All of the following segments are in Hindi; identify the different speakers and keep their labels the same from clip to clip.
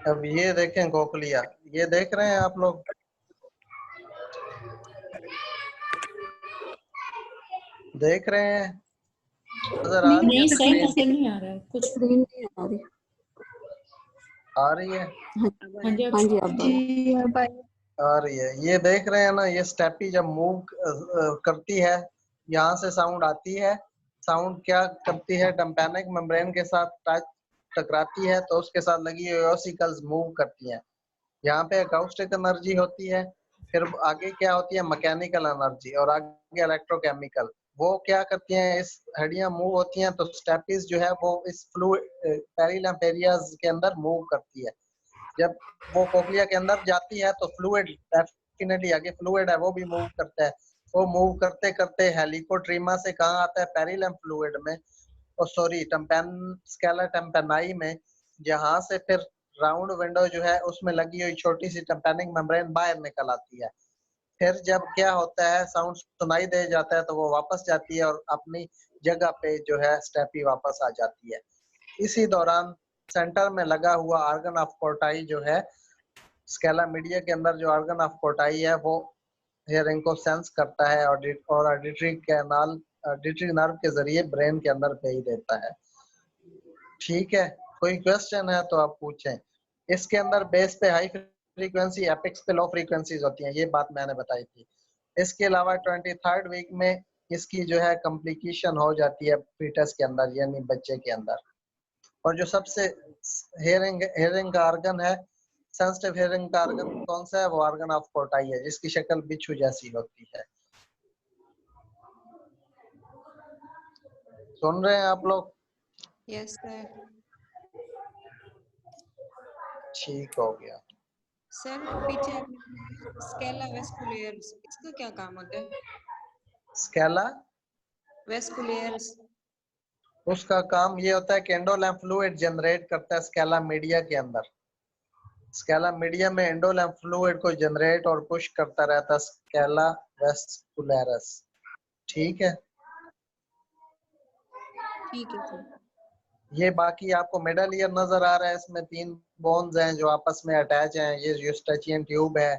Speaker 1: अब ये देखें कोकलिया, ये देख रहे हैं आप लोग? देख रहे हैं? नजर आ रही है
Speaker 2: नहीं, सही
Speaker 1: स्क्रीन?
Speaker 2: नजर नहीं आ रहा है कुछ।
Speaker 3: स्क्रीन नहीं आ रही।
Speaker 1: आ रही है?
Speaker 2: हाँ जी,
Speaker 3: हाँ जी, अब
Speaker 4: जी अब आई।
Speaker 1: आ रही है। ये देख रहे हैं ना, ये स्टेपी जब मूव करती है, यहाँ से साउंड आती है। साउंड क्या करती है, टाइम्पैनिक मेम्ब्रेन के साथ टकराती है, तो उसके साथ लगी हुई वेसिकल्स मूव करती हैं। यहाँ पे अकाउस्टिक एनर्जी होती है, फिर आगे क्या होती है, मैकेनिकल एनर्जी, और आगे इलेक्ट्रोकेमिकल। वो क्या करती हैं, इस हड्डियां मूव होती हैं तो स्टेपीज जो है वो इस फ्लूइड पेरिलम एरियाज के अंदर मूव करती है। जब वो कोक्लिया के अंदर जाती है तो फ्लूइड डेफिनेटली आगे फ्लूइड है वो भी मूव करता है। वो मूव करते करते हेलिकोट्रीमा से कहाँ आता है, पेरिलम फ्लूइड में, और सॉरी टेम्पेन स्केला टेम्पेनाई में, जहां से फिर राउंड विंडो जो है उसमें लगी हुई छोटी सी टेम्पेनिक मेम्ब्रेन बाहर निकल आती है। फिर जब क्या होता है, साउंड सुनाई दे जाता है तो वो वापस जाती है और अपनी जगह पे जो है स्टेपी वापस आ जाती है। इसी दौरान सेंटर में लगा हुआ आर्गन ऑफ कोर्टाई जो है, स्केला मीडिया के अंदर जो आर्गन ऑफ कोर्टाई है वो हियरिंग को सेंस करता है और ऑडिटरी कैनाल, ऑडिटरी नर्व के जरिए ब्रेन के अंदर भेज देता है। ठीक है, कोई क्वेश्चन है तो आप पूछें। इसके अंदर बेस पे हाई फ्रीक्वेंसी, एपिक्स पे लो फ्रीक्वेंसीज होती हैं, ये बात मैंने बताई थी। इसके अलावा 23rd वीक में इसकी जो है कम्प्लीकेशन हो जाती है फीटस के अंदर, यानी बच्चे के अंदर। और जो सबसे हेयरिंग का ऑर्गन है, सेंसिटिव हेयरिंग का ऑर्गन कौन सा है, वो ऑर्गन ऑफ कोर्टाई है, जिसकी शक्ल बिच्छू जैसी होती है। सुन रहे हैं आप लोग?
Speaker 4: Yes sir.
Speaker 1: ठीक हो गया।
Speaker 4: सर पीछे आपने स्केला वेस्कुलेयर्स, इसका क्या काम होता है?
Speaker 1: स्केला
Speaker 4: वेस्कुलेयर्स।
Speaker 1: उसका काम ये होता है कि एंडोलिम्फ फ्लूइड जनरेट करता है स्केला मीडिया के अंदर। स्केला मीडिया में एंडोलिम्फ फ्लूइड को जनरेट और पुश करता रहता है स्केला वेस्कुलरस। ठीक है,
Speaker 4: ठीक है सर।
Speaker 1: ये बाकी आपको मिडल ईयर नजर आ रहा है, इसमें 3 बोन्स हैं जो आपस में अटैच हैं। ये यूस्टेचियन ट्यूब है।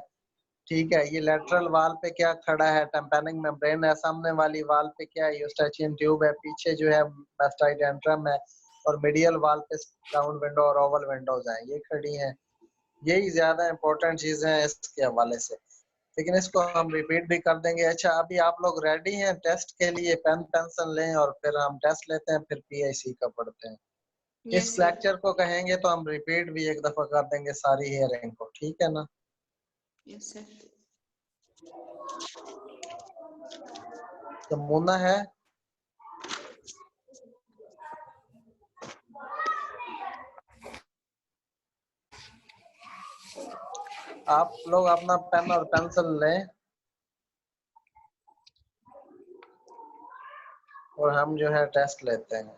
Speaker 1: ठीक है, ये लेटरल वाल पे क्या खड़ा है, टाइम्पैनिक मेम्ब्रेन है। सामने वाली वाल पे क्या है, यूस्टेचियन ट्यूब है। पीछे जो है मास्टाइड एंट्रम है, और मीडियल वाल पे राउंड विंडो और ओवल विंडोज हैं, ये खड़ी हैं। यही ज्यादा इंपॉर्टेंट चीजें हैं इसके हवाले से, लेकिन इसको हम रिपीट भी कर देंगे। अच्छा, अभी आप लोग रेडी हैं टेस्ट के लिए? पेन पेंसिल लें और फिर हम टेस्ट लेते हैं, फिर पीआईसी का पढ़ते हैं। इस
Speaker 4: यस सर।
Speaker 1: लेक्चर को कहेंगे तो हम रिपीट भी एक दफा कर देंगे सारी हियरिंग को, ठीक है ना?
Speaker 4: Yes sir.
Speaker 1: तो मुन्ना है? आप लोग अपना पेन और पेंसिल लें और हम जो है टेस्ट लेते हैं।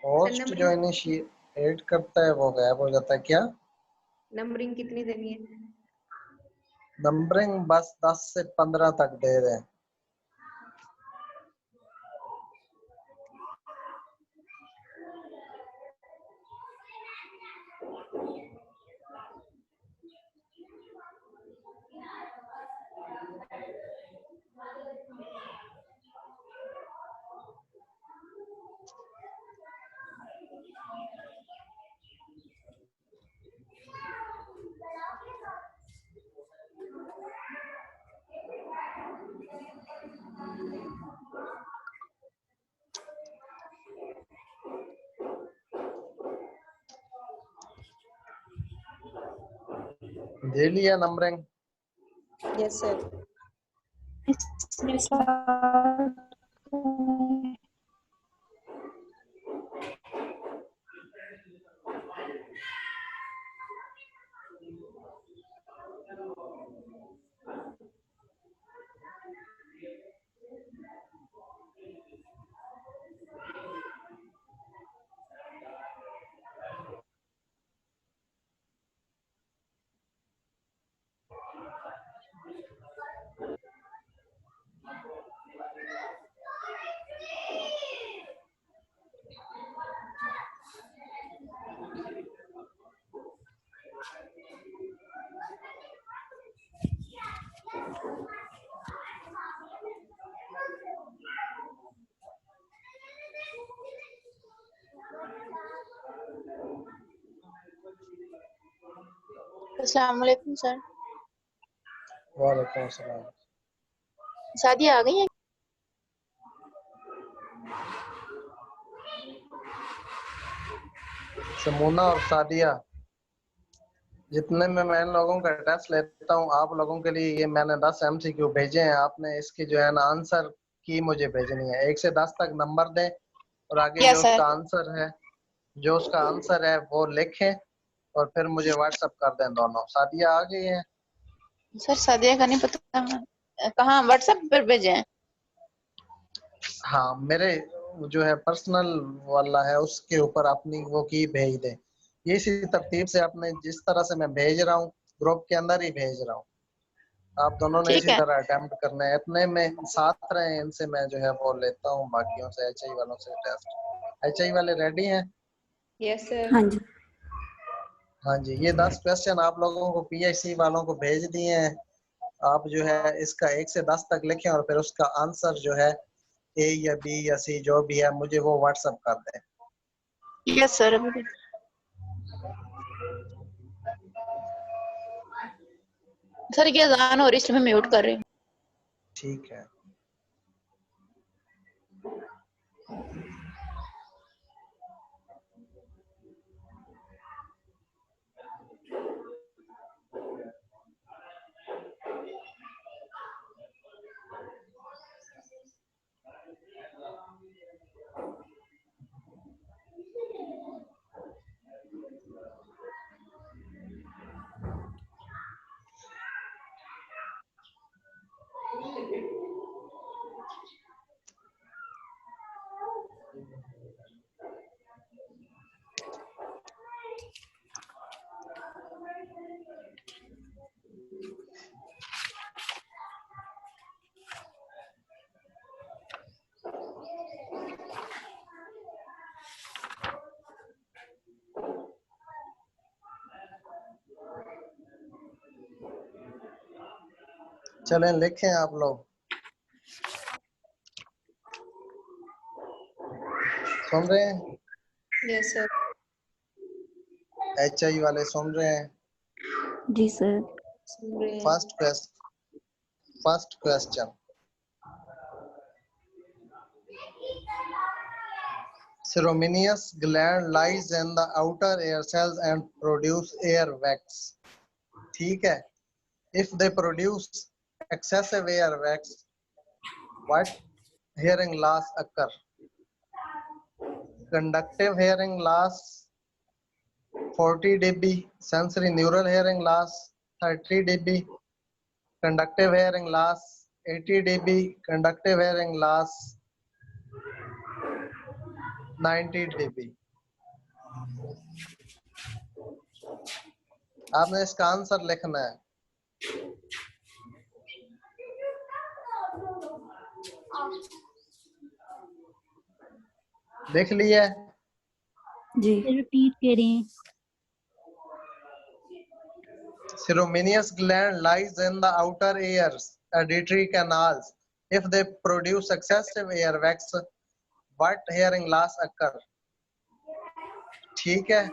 Speaker 1: होस्ट जो इनिशिएट करता है वो गायब हो जाता है। क्या
Speaker 4: नंबरिंग कितनी देनी है?
Speaker 1: नंबरिंग बस 10 से 15 तक दे रहे हैं। दे लिया numbering?
Speaker 4: Yes sir.
Speaker 2: Yes sir.
Speaker 3: अस्सलाम वालेकुम सर।
Speaker 1: वालेकुम अस्सलाम।
Speaker 3: सादिया आ गई है?
Speaker 1: समूना और सादिया, जितने में मैं इन लोगों का टेस्ट लेता हूँ, आप लोगों के लिए ये मैंने 10 MCQ भेजे हैं। आपने इसकी जो है ना आंसर की मुझे भेजनी है। 1 से 10 तक नंबर दें और आगे
Speaker 3: यस
Speaker 1: जो
Speaker 3: सर।
Speaker 1: उसका आंसर है, वो लिखें और फिर मुझे व्हाट्सएप कर दें दोनों। सादिया आ गई है?
Speaker 3: सर सादिया का नहीं पता कहाँ, व्हाट्सएप पर भेजे हैं?
Speaker 1: हाँ, मेरे जो है पर्सनल वाला है, उसके ऊपर अपनी वो की भेज दें। ये इसी तरतीब से आपने जिस तरह से मैं भेज रहा हूँ ग्रुप के अंदर ही भेज रहा हूँ। आप दोनों ने
Speaker 3: ठीक
Speaker 1: इसी
Speaker 3: है।
Speaker 1: तरह अटेम्प्ट करना है। इतने में साथ रहे, इनसे मैं जो है वो लेता हूँ बाकियों से, HI वालों से टेस्ट। HI वाले रेडी हैं?
Speaker 4: Yes sir.
Speaker 2: हाँ जी।
Speaker 1: हाँ जी, ये 10 क्वेश्चन आप लोगों को PHC वालों को भेज दिए हैं। आप जो है इसका 1 से 10 तक लिखें और फिर उसका आंसर जो है A या B या C जो भी है मुझे वो व्हाट्सएप कर दें।
Speaker 3: Yes sir. अभी सर की अजान हो रही, इसलिए मैं म्यूट कर रही हूँ।
Speaker 1: ठीक है। चलें लिखें आप लोग। सुन रहे हैं?
Speaker 4: Yes sir.
Speaker 1: HI वाले सुन रहे हैं?
Speaker 2: जी सर।
Speaker 4: सुन रहे हैं।
Speaker 1: First question, ceruminous gland lies in the outer air cells and produce air wax. ठीक है? If they produce excessive air wax, what hearing loss occur? Conductive hearing loss 40 dB, sensory neural hearing loss 30 dB, conductive hearing loss 80 dB, conductive hearing loss 90 dB। आपने इसका आंसर लिखना है। देख लिया?
Speaker 2: जी।
Speaker 5: रिपीट करें।
Speaker 1: Ceruminous gland lies in the outer ears, auditory canals. If they produce excessive airwax, what hearing loss occur? ठीक है?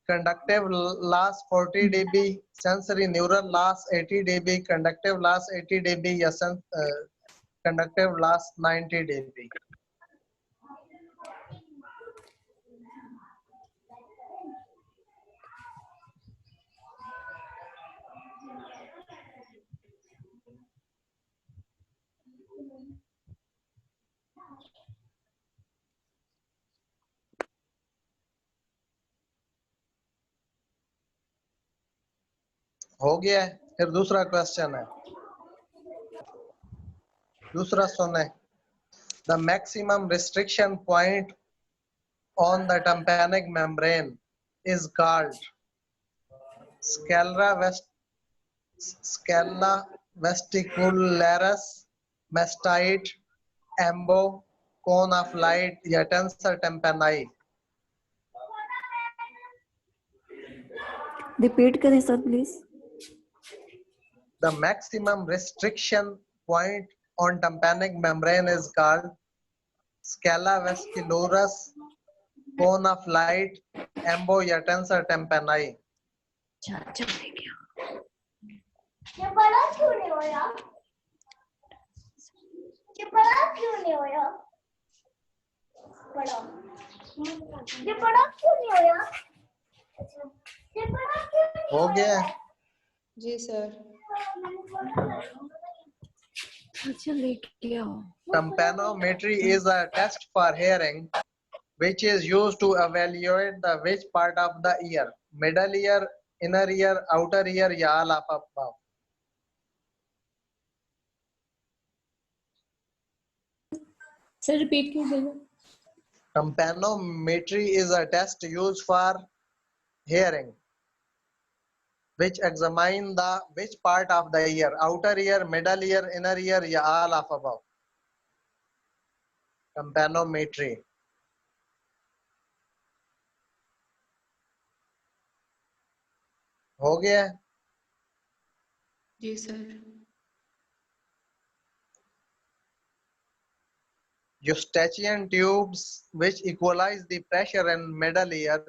Speaker 1: Conductive loss 40 dB, sensory neural loss 80 dB, conductive loss 80 dB या conductive loss 90 dB। हो गया है? फिर दूसरा क्वेश्चन है, दूसरा सुने। The maximum restriction point on the tympanic membrane is called scala vesicularis, mastoid, embo, cone of light या tensor tympani।
Speaker 2: रिपीट करें sir please.
Speaker 1: The maximum restriction point on tympanic membrane is called scala vesicularis, cone of light, embo या tensor tympani।
Speaker 5: ये बड़ा क्यों नहीं हो रहा? ये बड़ा क्यों नहीं हो रहा? बड़ा ये बड़ा क्यों नहीं हो रहा? ये बड़ा क्यों नहीं
Speaker 1: हो गया?
Speaker 4: जी सर।
Speaker 2: अच्छा लेके आओ।
Speaker 1: Tympanometry is a test for hearing which is used to evaluate the which part of the ear, middle ear, inner ear, outer ear या all of above.
Speaker 2: Sir repeat कीजिएगा।
Speaker 1: Tympanometry is a test used for hearing which examine the which part of the ear, outer ear, middle ear, inner ear या all of above. Tympanometry. हो गया?
Speaker 4: जी sir.
Speaker 1: Eustachian tubes which equalize the pressure in middle ear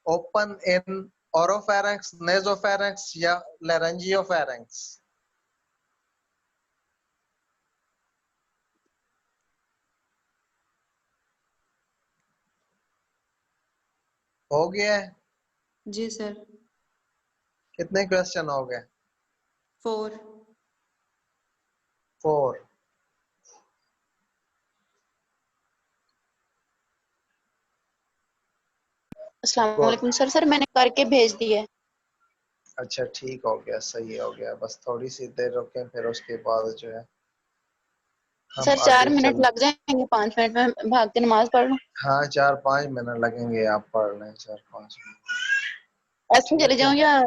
Speaker 1: open in oropharynx, nasopharynx या laryngopharynx. हो गया है?
Speaker 4: जी सर।
Speaker 1: कितने क्वेश्चन हो गए?
Speaker 4: 4।
Speaker 1: 4.
Speaker 3: अस्सलाम
Speaker 1: गुड.
Speaker 3: वालेकुम सर। सर मैंने करके भेज दिया है।
Speaker 1: अच्छा ठीक हो गया, सही हो गया। बस थोड़ी सी देर रुकें, फिर उसके बाद जो है हम
Speaker 3: सर 4
Speaker 1: आगे
Speaker 3: मिनट
Speaker 1: चल।
Speaker 3: लग जाएंगे, 5 मिनट में भाग के नमाज पढ़ लूं।
Speaker 1: हाँ 4-5 मिनट लगेंगे, आप पढ़ लें 4-5 मिनट।
Speaker 3: ऐसे चले
Speaker 1: ठीक है,
Speaker 3: जाऊं या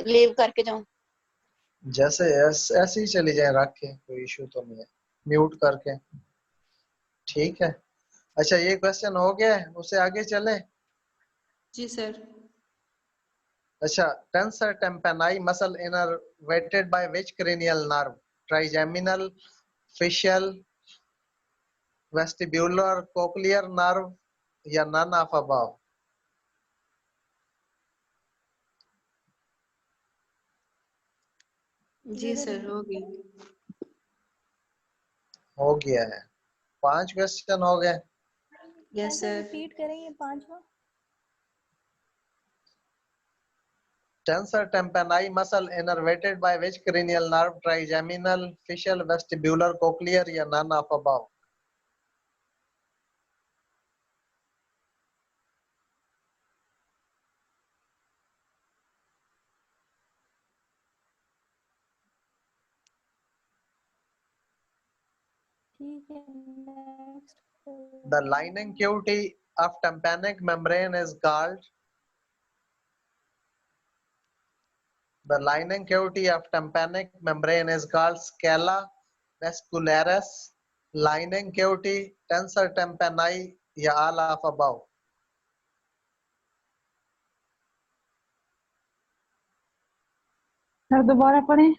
Speaker 3: लीव करके जाऊं?
Speaker 1: जैसे ऐसे ही चली जाए, रख के, कोई इशू तो नहीं है, म्यूट करके। ठीक है। अच्छा ये क्वेश्चन हो गया है, उससे आगे चले।
Speaker 4: जी सर।
Speaker 1: अच्छा, tensor tympani muscle innervated by which cranial nerve? Trigeminal, facial, vestibular, cochlear nerve या none of above?
Speaker 4: जी सर हो गई।
Speaker 1: हो गया है। 5 क्वेश्चन हो गए।
Speaker 4: Yes sir.
Speaker 5: रिपीट करेंगे 5वां।
Speaker 1: Tensor tympani muscle innervated by which cranial nerve? Trigeminal, facial, vestibular, cochlear या none of above?
Speaker 5: ठीक है next.
Speaker 1: The lining cavity of tympanic membrane is called. The lining cavity of tympanic membrane is called scala vascularis. Lining cavity, tensor tympani या all of above?
Speaker 6: सर दोबारा पढ़ें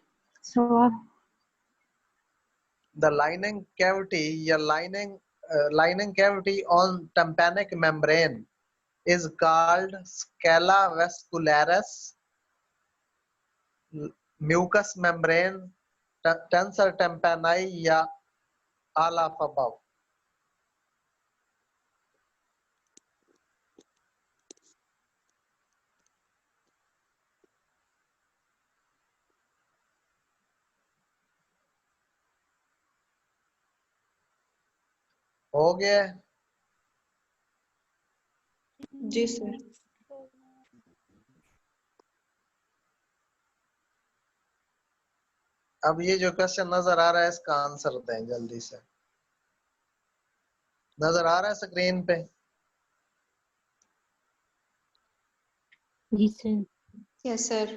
Speaker 6: सवाल।
Speaker 1: The lining cavity या lining cavity on tympanic membrane is called scala vascularis, mucous membrane, tensor tympani या all of above? हो गया?
Speaker 4: जी सर।
Speaker 1: अब ये जो क्वेश्चन नजर आ रहा है इसका आंसर दें जल्दी से। नजर आ रहा है स्क्रीन पे?
Speaker 2: जी सर।
Speaker 4: Yes sir.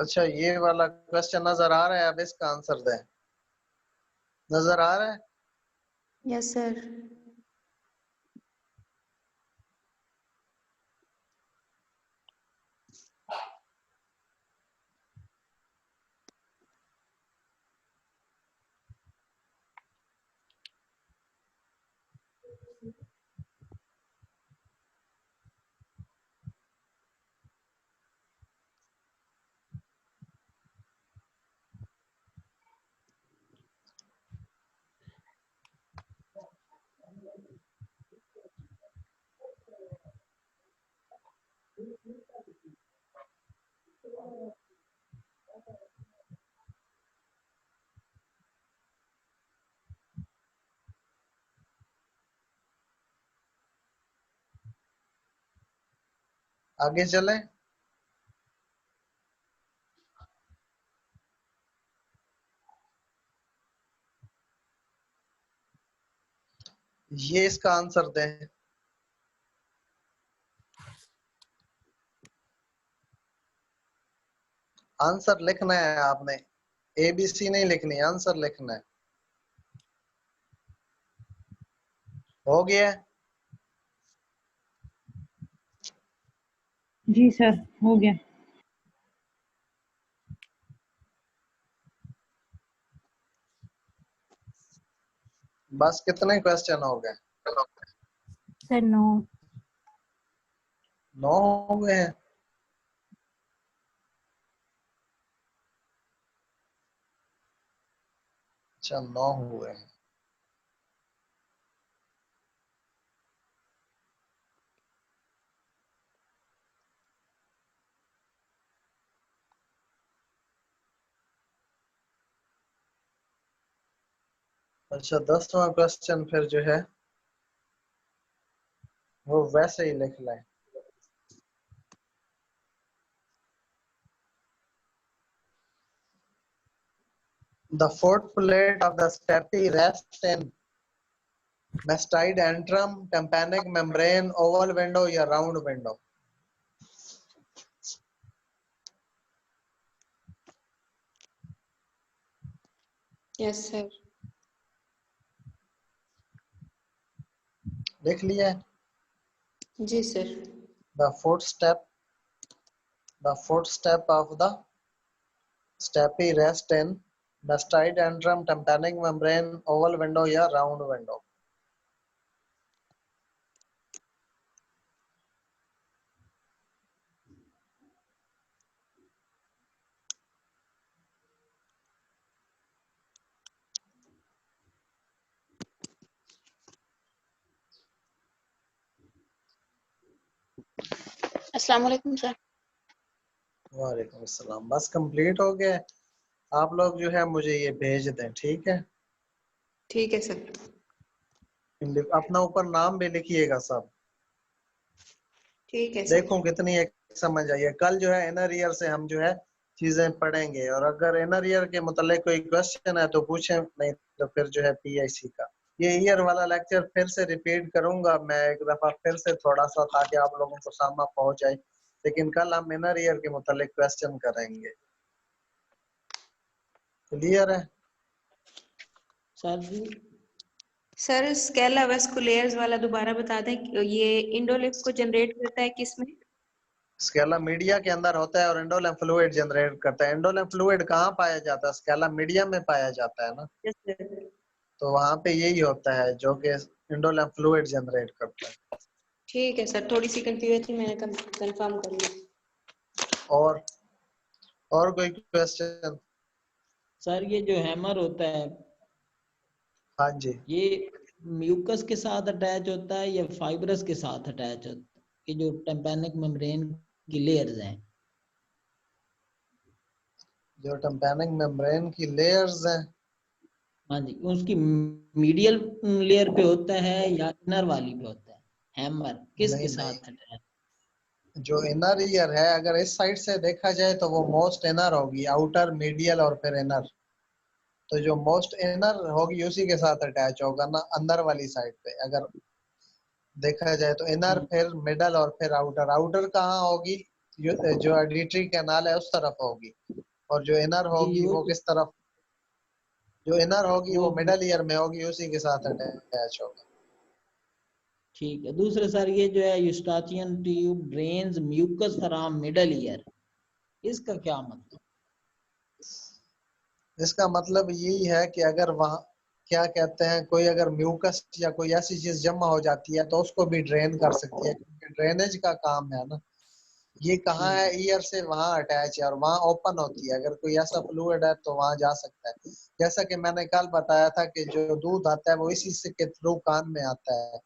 Speaker 1: अच्छा, ये वाला क्वेश्चन नजर आ रहा है, अब इसका आंसर दें। नजर आ रहा है?
Speaker 4: Yes sir.
Speaker 1: आगे चलें? ये इसका आंसर दें। आंसर लिखना है आपने, ABC नहीं लिखनी, आंसर लिखना है। हो गया?
Speaker 6: जी सर, हो गया।
Speaker 1: बस कितने क्वेश्चन हो गए?
Speaker 2: सर 9।
Speaker 1: 9 हो गए हैं। अच्छा, 9 हुए हैं। अच्छा, 10वां क्वेश्चन फिर जो है वो वैसे ही लिख लें। The fourth plate of the stapy rests in mastoid antrum, tympanic membrane, oval window या round window?
Speaker 4: Yes sir.
Speaker 1: लिख लिया है?
Speaker 4: जी sir.
Speaker 1: The fourth step of the stapy rests in mastoid antrum, tympanic membrane, oval window या round window?
Speaker 3: अस्सलाम वालेकुम सर।
Speaker 1: वालेकुम अस्सलाम। बस कंप्लीट हो गया? आप लोग जो है मुझे ये भेज दें, ठीक है?
Speaker 4: ठीक है सर।
Speaker 1: अपना ऊपर नाम भी लिखिएगा सब।
Speaker 4: ठीक है सर।
Speaker 1: देखो कितनी एक समझ आई है। कल जो है इनर ईयर से हम जो है चीजें पढ़ेंगे, और अगर इनर ईयर के मुतालिक कोई क्वेश्चन है तो पूछें, नहीं तो फिर जो है PIC का ये ईयर वाला लेक्चर फिर से रिपीट करूंगा मैं एक दफा फिर से थोड़ा सा, ताकि आप लोगों को सामने पहुंच जाए। लेकिन कल हम इनर ईयर के मुतालिक क्वेश्चन करेंगे। क्लियर है?
Speaker 7: सर जी,
Speaker 4: सर स्केला वेस्कुलेयर्स वाला दोबारा बता दें। ये इंडोलिफ को जनरेट करता है किसमें?
Speaker 1: स्केला मीडिया के अंदर होता है और इंडोलिम फ्लूइड जनरेट करता है। इंडोलिम फ्लूइड कहाँ पाया जाता है? स्केला मीडिया में पाया जाता है ना,
Speaker 4: यस सर।
Speaker 1: तो वहां पे यही होता है जो कि इंडोलिम फ्लूइड जनरेट करता है।
Speaker 4: ठीक है सर, थोड़ी सी कंफ्यूजन थी, मैंने कंफर्म कर लिया।
Speaker 1: और कोई क्वेश्चन?
Speaker 7: सर ये जो हैमर होता है
Speaker 1: हाँ जी।
Speaker 7: ये म्यूकस के साथ अटैच होता है या फाइब्रस के साथ अटैच होता है? ये जो टेम्पैनिक मेम्ब्रेन की लेयर्स हैं,
Speaker 1: जो टिम्पैनिक मेम्ब्रेन की लेयर्स हैं,
Speaker 7: हाँ जी, उसकी मीडियल लेयर पे होता है या इनर वाली पे होता है? हैमर किसके
Speaker 1: नहीं नहीं,
Speaker 7: साथ अटैच?
Speaker 1: जो इनर ईयर है अगर इस साइड से देखा जाए तो वो मोस्ट इनर होगी, आउटर मीडियल और फिर इनर। तो जो मोस्ट इनर होगी उसी के साथ अटैच होगा ना, अंदर वाली साइड पे अगर देखा जाए तो इनर, फिर मिडल और फिर आउटर। आउटर कहाँ होगी? जो ऑडिटरी कैनाल है उस तरफ होगी, और जो इनर
Speaker 7: जी
Speaker 1: होगी वो किस तरफ? जो इनर होगी वो
Speaker 7: वो
Speaker 1: मिडल ईयर में होगी, उसी के साथ अटैच होगा।
Speaker 7: ठीक है। दूसरे सर ये जो है eustachian tube drains mucus from middle ear, इसका क्या मतलब?
Speaker 1: इसका मतलब यही है कि अगर वहाँ क्या कहते हैं, कोई अगर म्यूकस या कोई ऐसी चीज जमा हो जाती है तो उसको भी ड्रेन कर सकती है, क्योंकि ड्रेनेज का काम है ना। ये कहाँ है, ईयर से वहां अटैच है और वहां ओपन होती है। अगर कोई ऐसा फ्लूइड है तो वहां जा सकता है। जैसा कि मैंने कल बताया था कि जो दूध आता है वो इसी से के थ्रू कान में आता है,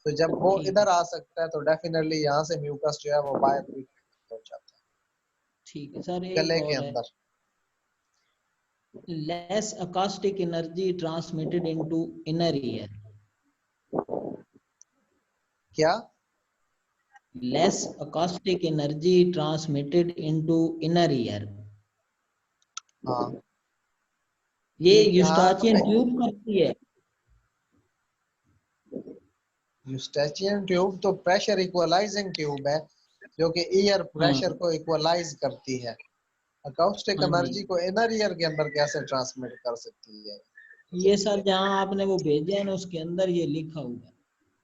Speaker 1: तो जब वो
Speaker 7: ठीक
Speaker 1: इधर आ सकता है तो डेफिनेटली यहाँ से म्यूकस जो है वो बाहर भी हो जाता
Speaker 7: ठीक है सर।
Speaker 1: है
Speaker 7: एक
Speaker 1: गले के
Speaker 7: और है,
Speaker 1: अंदर।
Speaker 7: less acoustic energy transmitted into inner ear,
Speaker 1: क्या?
Speaker 7: less acoustic energy transmitted into inner ear,
Speaker 1: हाँ,
Speaker 7: ये
Speaker 1: यहाँ
Speaker 7: यूस्टाचियन ट्यूब करती है।
Speaker 1: यूस्टेचियन ट्यूब तो प्रेशर इक्वलाइजिंग ट्यूब है, जो कि ईयर
Speaker 7: हाँ
Speaker 1: प्रेशर को इक्वलाइज करती है। अकाउस्टिक
Speaker 7: हाँ जी,
Speaker 1: एनर्जी को इनर ईयर के अंदर कैसे ट्रांसमिट कर सकती है?
Speaker 7: ये सर जहाँ आपने वो भेजा है ना उसके अंदर ये लिखा हुआ है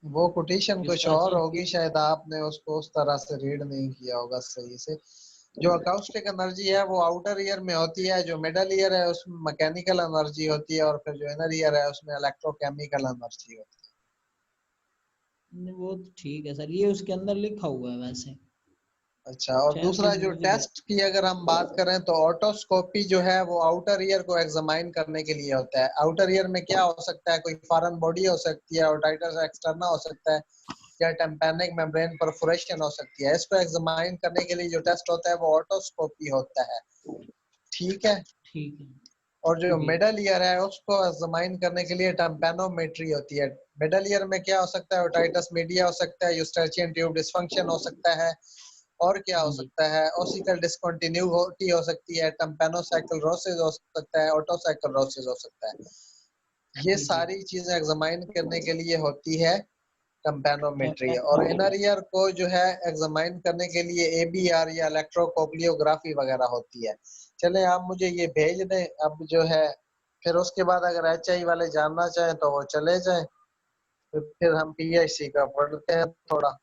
Speaker 1: वो कोटेशन कुछ और
Speaker 7: यूस्टाचियन
Speaker 1: होगी,
Speaker 7: ट्यूब।
Speaker 1: शायद आपने उसको उस तरह से रीड नहीं किया होगा सही से। जो अकाउस्टिक एनर्जी है वो आउटर ईयर में होती है, जो मिडल ईयर है उसमें मैकेनिकल एनर्जी होती है, और फिर जो इनर ईयर है उसमें इलेक्ट्रोकेमिकल एनर्जी होती है।
Speaker 7: वो तो ठीक है सर, ये उसके अंदर लिखा हुआ है वैसे।
Speaker 1: अच्छा, और
Speaker 7: खैर
Speaker 1: दूसरा
Speaker 7: फिर
Speaker 1: जो
Speaker 7: मुझे
Speaker 1: टेस्ट की अगर हम बात करें तो ऑटोस्कोपी जो है वो आउटर ईयर को एग्जामाइन करने के लिए होता है। आउटर ईयर में क्या हो सकता है, कोई फॉरेन बॉडी हो सकती है, ओटाइटिस एक्सटर्ना हो सकता है, या टेम्पैनिक मेम्ब्रेन परफोरेशन हो सकती है। इसको एग्जामाइन करने के लिए जो टेस्ट होता है वो ऑटोस्कोपी होता है। ठीक है।
Speaker 7: ठीक है
Speaker 1: और जो
Speaker 7: जी।
Speaker 1: मिडल ईयर है उसको एग्जामाइन करने के लिए टेम्पेनोमेट्री होती है। मिडल ईयर में क्या हो सकता है, ओटाइटिस मीडिया हो सकता है, यूस्ट्रेचियन ट्यूब डिसफंक्शन हो सकता है, और क्या
Speaker 7: हाँ
Speaker 1: हो
Speaker 7: जी
Speaker 1: सकता है, ओसिकल डिस्कंटिन्यूटी हो सकती है, टेम्पेनोसाइक्लोसिस हो सकता है, ऑटोसाइक्लोसिस हो सकता है। ये
Speaker 7: जी जी।
Speaker 1: सारी चीजें एग्जामाइन करने के लिए होती है टेम्पेनोमेट्री। और इनर
Speaker 7: टेम्पेनोमेट्री।
Speaker 1: ईयर को जो है एग्जामाइन करने के लिए एबीआर या इलेक्ट्रोकोक्लियोग्राफी वगैरह होती है। चले आप मुझे ये भेज दें अब जो है, फिर उसके बाद अगर एचआई वाले जानना चाहें तो वो चले जाएं, फिर हम पीएचसी का पढ़ते हैं थोड़ा।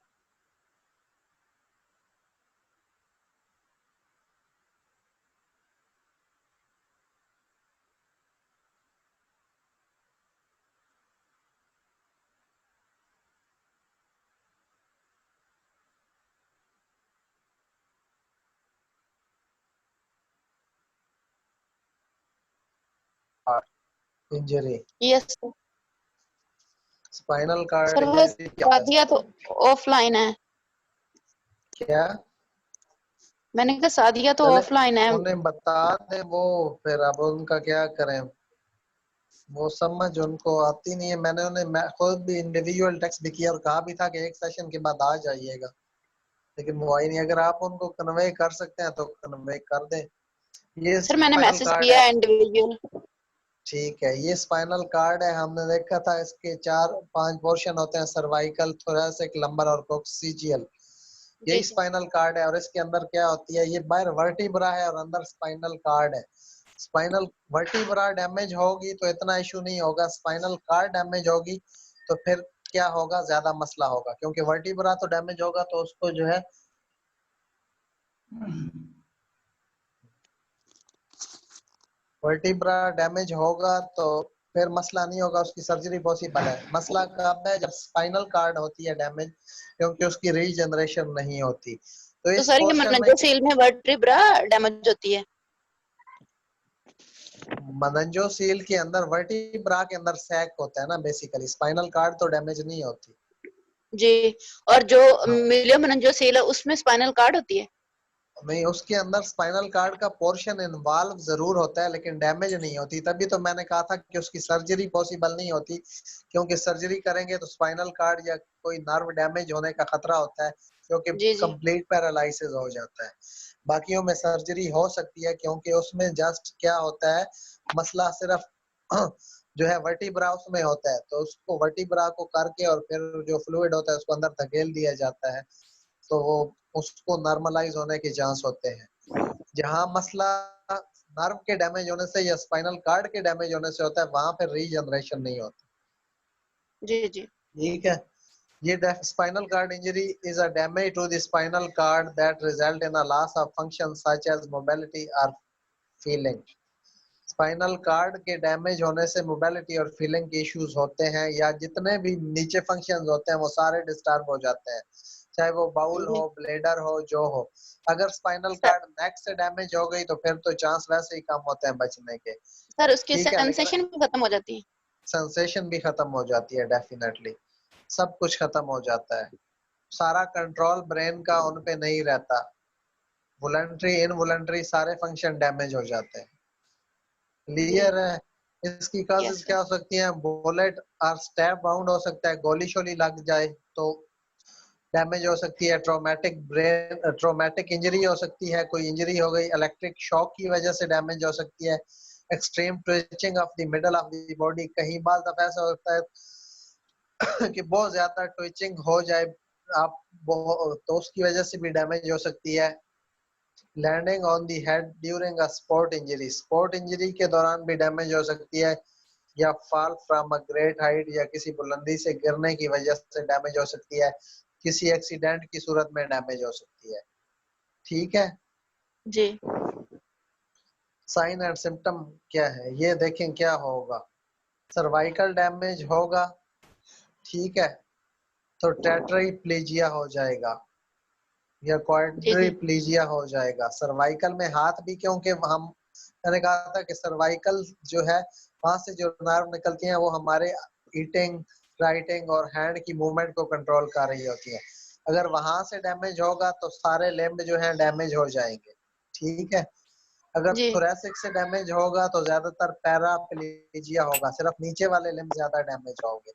Speaker 1: Injury,
Speaker 3: yes
Speaker 1: spinal cord
Speaker 3: sir, वो
Speaker 1: इंजरी क्या होता
Speaker 3: शादियां
Speaker 1: है?
Speaker 3: तो ऑफलाइन है।
Speaker 1: क्या?
Speaker 3: मैंने कहा शादियां तो
Speaker 1: चले
Speaker 3: ऑफलाइन है।
Speaker 1: उन्हें बता दें वो, फिर अब उनका क्या करें, वो समझ उनको आती नहीं है। मैंने उन्हें, मैं खुद भी इंडिविजुअल टेक्स्ट भी किया और कहा भी था कि एक सेशन के बाद आ जाइएगा, लेकिन वो आई नहीं। अगर आप उनको कन्वे कर सकते हैं तो कन्वे कर दें। ये
Speaker 3: सर मैंने
Speaker 1: स्पाइनल
Speaker 3: मैसेज
Speaker 1: कार्ड
Speaker 3: किया
Speaker 1: है।
Speaker 3: है इंडिविजुअल।
Speaker 1: ठीक है, ये स्पाइनल कार्ड है, हमने देखा था इसके 4-5 पोर्शन होते हैं, सर्वाइकल, थोरैसिक, लंबर और कोक्सीजियल।
Speaker 3: जी
Speaker 1: यही
Speaker 3: सर।
Speaker 1: स्पाइनल कार्ड है। और इसके अंदर क्या होती है, ये बाहर वर्टिब्रा है और अंदर स्पाइनल कार्ड है। स्पाइनल वर्टिब्रा डैमेज होगी तो इतना इशू नहीं होगा, स्पाइनल कार्ड डैमेज होगी तो फिर क्या होगा, ज्यादा मसला होगा। क्योंकि वर्टिब्रा तो डैमेज होगा तो उसको जो है, वर्टिब्रा डैमेज होगा तो फिर मसला नहीं होगा, उसकी सर्जरी पॉसिबल है। मसला कब है, जब स्पाइनल कार्ड होती है डैमेज, क्योंकि उसकी रीजनरेशन नहीं होती। तो
Speaker 3: तो
Speaker 1: इस
Speaker 3: सर ये
Speaker 1: पोर्शन में
Speaker 3: मनोजोसील में वर्टिब्रा डैमेज होती है।
Speaker 1: मनंजोसील के अंदर, वर्टिब्रा के अंदर सैक होता है ना बेसिकली, स्पाइनल कार्ड तो डैमेज नहीं होती।
Speaker 3: जी। और जो
Speaker 1: हाँ,
Speaker 3: मिलियो मनोजोसील है उसमें स्पाइनल कार्ड होती है।
Speaker 1: नहीं, उसके अंदर स्पाइनल कार्ड का पोर्शन इन्वॉल्व जरूर होता है लेकिन डैमेज नहीं होती। तभी तो मैंने कहा था कि उसकी सर्जरी पॉसिबल नहीं होती, क्योंकि सर्जरी करेंगे तो स्पाइनल कार्ड या कोई नर्व डैमेज होने का खतरा होता है, क्योंकि
Speaker 3: जी जी।
Speaker 1: कंप्लीट पैरालिसिस हो जाता है। बाकियों में सर्जरी हो सकती है, क्योंकि उसमें जस्ट क्या होता है, मसला सिर्फ जो है वर्टिब्रा उसमें होता है, तो उसको वर्टिब्रा को करके और फिर जो फ्लूइड होता है उसको अंदर धकेल दिया जाता है। तो वो उसको नॉर्मलाइज होने के चांस होते हैं। जहां मसला नर्व के डैमेज होने से या स्पाइनल कार्ड के डैमेज होने से होता है, वहां पे रीजनरेशन नहीं होती।
Speaker 3: जी जी।
Speaker 1: ठीक है। ये spinal cord injury is a damage to the spinal cord that result in a loss of function such as mobility or feeling. Spinal cord के डैमेज होने से मोबिलिटी और फीलिंग के इश्यूज होते हैं, या जितने भी नीचे फंक्शंस होते हैं वो सारे डिस्टर्ब हो जाते हैं, चाहे वो बाउल
Speaker 3: जी
Speaker 1: हो, ब्लेडर हो, जो हो। अगर स्पाइनल
Speaker 3: सर,
Speaker 1: कार्ड नेक से डैमेज हो गई तो फिर तो चांस वैसे ही कम होते हैं बचने के।
Speaker 3: सर उसकी
Speaker 1: ठीक है, लेकिन
Speaker 3: सेंसेशन भी खत्म हो जाती है।
Speaker 1: सेंसेशन भी खत्म हो जाती है, डेफिनेटली सब कुछ खत्म हो जाता है। सारा कंट्रोल ब्रेन का उन पे नहीं रहता, वॉलंटरी इनवॉलंटरी सारे फंक्शन डैमेज हो जाते हैं। क्लियर है। इसकी
Speaker 3: यस
Speaker 1: कॉजेज
Speaker 3: सर।
Speaker 1: क्या हो सकती हैं? बुलेट और स्टैब बाउंड हो सकता है, गोली शोली लग जाए तो डैमेज हो सकती है, ट्रॉमेटिक इंजरी हो सकती है, कोई इंजरी हो गई, इलेक्ट्रिक शॉक की वजह से डैमेज हो सकती है, extreme twitching of the middle of the body. कहीं बार दफा ऐसा होता है कि बहुत ज्यादा ट्विचिंग हो जाए आप तो उसकी वजह से भी डैमेज हो सकती है। Landing on the head during a sport injury, sport injury के दौरान भी डैमेज हो सकती है, या fall from a great height, या किसी बुलंदी से गिरने की वजह से डैमेज हो सकती है, किसी एक्सीडेंट की सूरत में डैमेज हो सकती है। ठीक है।
Speaker 3: जी
Speaker 1: साइन एंड सिम्टम क्या है ये देखें क्या होगा। सर्वाइकल डैमेज होगा, ठीक है, तो टेट्राप्लेजिया हो जाएगा या
Speaker 3: जी जी।
Speaker 1: क्वाड्रिप्लेजिया हो जाएगा। सर्वाइकल में हाथ भी, क्योंकि हम मैंने कहा था कि सर्वाइकल जो है वहां से जो नर्व निकलती हैं वो हमारे ईटिंग, राइटिंग और हैंड की मूवमेंट को कंट्रोल कर रही होती है। अगर वहां से डैमेज होगा तो सारे लिम्ब जो है डैमेज हो जाएंगे। ठीक है। अगर
Speaker 3: जी
Speaker 1: थोरेसिक से डैमेज होगा तो ज्यादातर पैराप्लेजिया होगा, सिर्फ नीचे वाले लिम्ब ज्यादा डैमेज होंगे।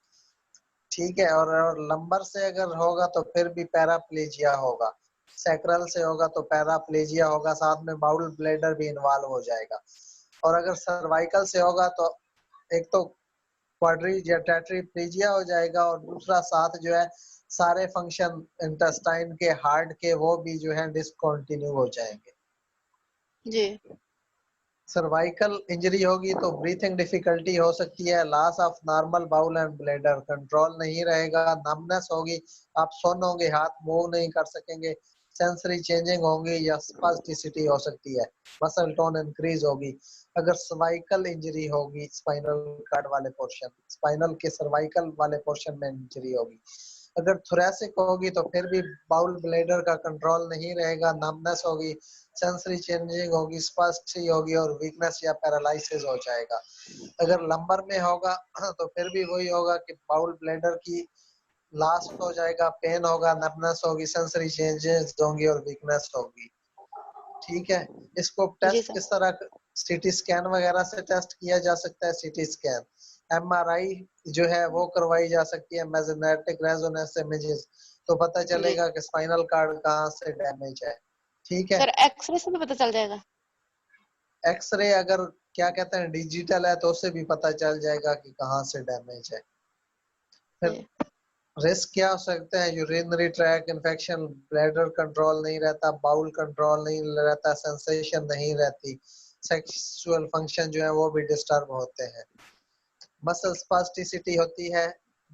Speaker 1: ठीक है। और लंबर से अगर होगा तो फिर भी पैराप्लेजिया होगा, सैक्रल से होगा तो पैराप्लेजिया होगा, साथ में बाउल ब्लेडर भी इन्वॉल्व हो जाएगा। और अगर सर्वाइकल से होगा तो एक तो क्वाड्री या टेट्रीप्लेजिया हो जाएगा, और दूसरा साथ जो है सारे फंक्शन इंटेस्टाइन के, हार्ट के, वो भी जो है डिसकंटिन्यू हो जाएंगे।
Speaker 3: जी
Speaker 1: सर्वाइकल इंजरी होगी तो ब्रीथिंग डिफिकल्टी हो सकती है, loss of normal bowel and bladder, control नहीं रहेगा, नमनेस होगी, आप सोनोगे, हाथ मूव नहीं कर सकेंगे, सेंसरी चेंजिंग होंगी या स्पास्टिसिटी हो सकती है, मसल टोन इंक्रीज होगी। अगर सर्वाइकल इंजरी होगी, स्पाइनल कार्ड वाले पोर्शन, स्पाइनल के सर्वाइकल वाले पोर्शन में इंजरी होगी। अगर थोरेसिक होगी तो फिर भी बाउल ब्लेडर का कंट्रोल नहीं रहेगा, नमनेस होगी, सेंसरी चेंजिंग होगी, स्पास्टी होगी और वीकनेस या पैरालिसिस हो जाएगा। अगर लंबर में होगा तो फिर भी वही होगा कि बाउल ब्लेडर की लॉस हो जाएगा, पेन होगा, नमनेस होगी, सेंसरी चेंजेस होंगी और वीकनेस होगी। ठीक है। इसको
Speaker 3: जी
Speaker 1: टेस्ट
Speaker 3: सर।
Speaker 1: किस तरह, सीटी स्कैन वगैरह से टेस्ट किया जा सकता है, सीटी स्कैन, एमआरआई जो है वो करवाई जा सकती है, मैग्नेटिक रेजोनेंस इमेजेस, तो पता
Speaker 3: जी
Speaker 1: चलेगा कि स्पाइनल कार्ड कहाँ से डैमेज है। ठीक है।
Speaker 3: सर, एक्सरे से भी पता चल जाएगा।
Speaker 1: एक्सरे अगर क्या कहते हैं डिजिटल है तो उससे भी पता चल जाएगा कि कहाँ से डैमेज है। फिर
Speaker 3: जी
Speaker 1: रिस्क क्या हो सकते हैं? Urinary track infection, bladder control नहीं रहता, बाउल कंट्रोल नहीं रहता, सेंसेशन नहीं रहती, सेक्सुअल फंक्शन जो है वो भी डिस्टर्ब होते हैं, मसल स्पास्टिसिटी होती है,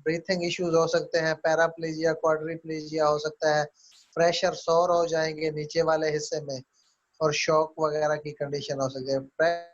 Speaker 1: ब्रीथिंग इश्यूज हो सकते हैं, पैराप्लेजिया, क्वाड्रिप्लेजिया हो सकता है, प्रेशर सोर हो जाएंगे नीचे वाले हिस्से में, और शॉक वगैरह की कंडीशन हो सकती है।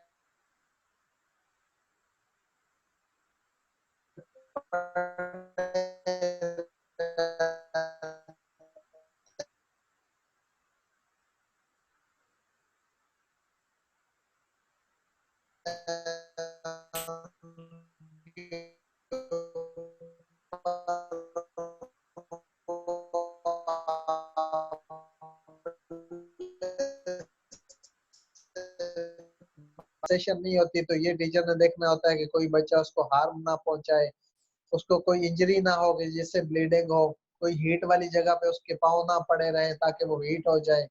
Speaker 1: सेशन नहीं होती तो ये टीचर ने देखना होता है कि कोई बच्चा उसको हार्म ना पहुंचाए, उसको कोई इंजरी ना हो कि जिससे ब्लीडिंग हो, कोई हीट वाली जगह पे उसके पाँव ना पड़े रहे ताकि वो हीट हो जाए,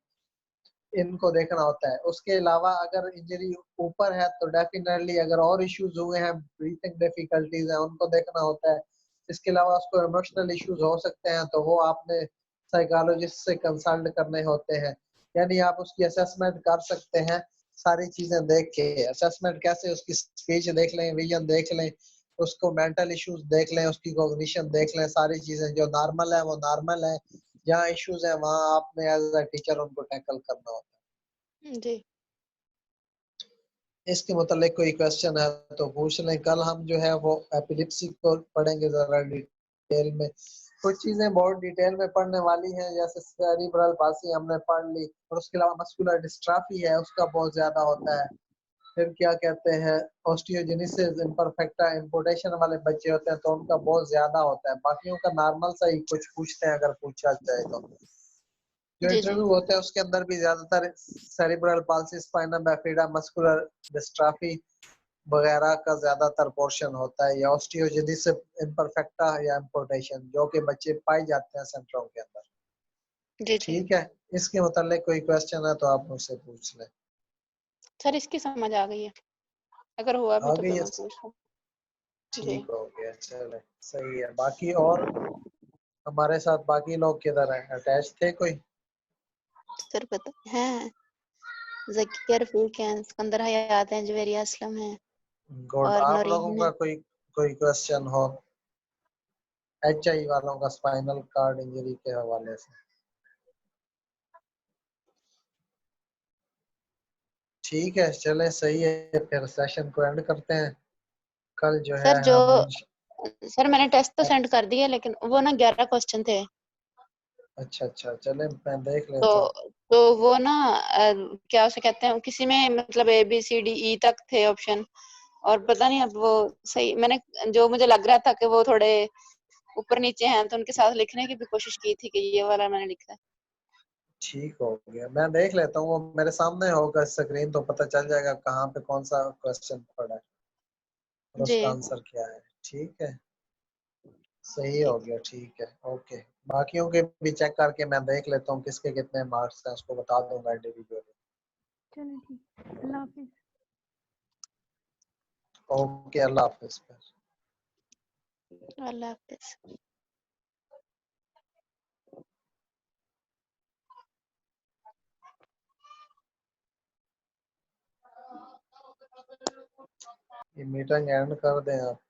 Speaker 1: इनको देखना होता है। उसके अलावा अगर इंजरी ऊपर है तो डेफिनेटली अगर और इश्यूज हुए हैं, ब्रीथिंग डिफिकल्टीज है, उनको देखना होता है। इसके अलावा उसको इमोशनल इश्यूज हो सकते हैं तो वो आपने साइकोलॉजिस्ट से कंसल्ट करने होते हैं। यानी आप उसकी असेसमेंट कर सकते हैं सारी चीजें देख के। असेसमेंट कैसे, उसकी स्पीच देख लें, विजन देख लें, उसको मेंटल इश्यूज देख लें, उसकी कॉग्निशन देख लें, सारी चीजें जो नॉर्मल है वो नॉर्मल है, जहाँ इश्यूज है वहाँ आपने एज अ टीचर उनको टैकल करना होता है।
Speaker 3: जी
Speaker 1: इसके मतलब कोई क्वेश्चन है तो पूछ लें। कल हम जो है वो एपिलेप्सी को पढ़ेंगे जरा डिटेल में। कुछ चीजें बहुत डिटेल में पढ़ने वाली हैं, जैसे सेरिब्रल पाल्सी हमने पढ़ ली, और उसके अलावा मस्कुलर डिस्ट्राफी है, उसका बहुत ज्यादा होता है। फिर क्या कहते हैं, ऑस्टियोजेनेसिस इम्परफेक्टा, इम्पोर्टेशन वाले बच्चे होते हैं तो उनका बहुत ज्यादा होता है। बाकियों का नॉर्मल सा ही कुछ पूछते हैं अगर पूछा जाए तो। जो
Speaker 3: जी जी
Speaker 1: इंटरव्यू होते हैं उसके अंदर भी ज्यादातर cerebral palsy, spinal bifida, muscular dystrophy वगैरह का ज्यादातर पोर्शन होता है, या ऑस्टियोजेनेसिस इम्परफेक्टा या इम्पोर्टेशन, जो कि बच्चे पाए जाते हैं सेंटरों के अंदर।
Speaker 3: जी जी
Speaker 1: ठीक है, इसके मतलब कोई क्वेश्चन है तो आप मुझसे पूछ लें।
Speaker 3: सर इसकी समझ आ गई है, अगर हुआ भी
Speaker 1: आ
Speaker 3: तो
Speaker 1: गई
Speaker 3: फिर
Speaker 1: है,
Speaker 3: मैं पूछ लूँ। जी
Speaker 1: ठीक हो गया, चले सही है। बाकी और हमारे साथ बाकी लोग किधर हैं, अटैच थे कोई?
Speaker 3: सर पता है, ज़किया रफीक हैं, सिकंदर हयात हैं, जवेरिया असलम हैं
Speaker 1: गुड।
Speaker 3: और
Speaker 1: आप लोगों
Speaker 3: नौरीन
Speaker 1: का
Speaker 3: हैं।
Speaker 1: कोई कोई क्वेश्चन हो एचआई वालों का, स्पाइनल कार्ड इंजरी के हवाले से? ठीक है, चले सही है, फिर सेशन को एंड करते हैं। कल जो है
Speaker 3: सर जो
Speaker 1: हम
Speaker 3: सर मैंने टेस्ट तो सेंड कर दिया, लेकिन वो ना 11 क्वेश्चन थे।
Speaker 1: अच्छा अच्छा, चले मैं देख
Speaker 3: तो
Speaker 1: लेता हूँ।
Speaker 3: तो वो ना क्या उसे कहते हैं, किसी में मतलब ABCDE तक थे ऑप्शन, और पता नहीं अब वो सही, मैंने जो मुझे लग रहा था कि वो थोड़े ऊपर नीचे हैं, तो उनके साथ लिखने की भी कोशिश की थी कि ये वाला मैंने लिखा है।
Speaker 1: ठीक हो गया, मैं देख लेता हूँ, वो मेरे सामने होगा स्क्रीन तो पता चल जाएगा कहाँ पे कौन सा क्वेश्चन पड़ा है और
Speaker 3: जी
Speaker 1: उसका आंसर क्या है। ठीक है, सही हो
Speaker 3: ठीक।
Speaker 1: गया, ठीक है, ओके। बाकियों के भी चेक करके मैं देख लेता हूँ किसके कितने मार्क्स हैं, उसको बता दूंगा इंडिविजुअली।
Speaker 6: चलो ठीक, अल्लाह हाफिज।
Speaker 1: ओके, अल्लाह हाफिज।
Speaker 3: अल्लाह हाफिज।
Speaker 1: ये मीटिंग एंड कर दें आप।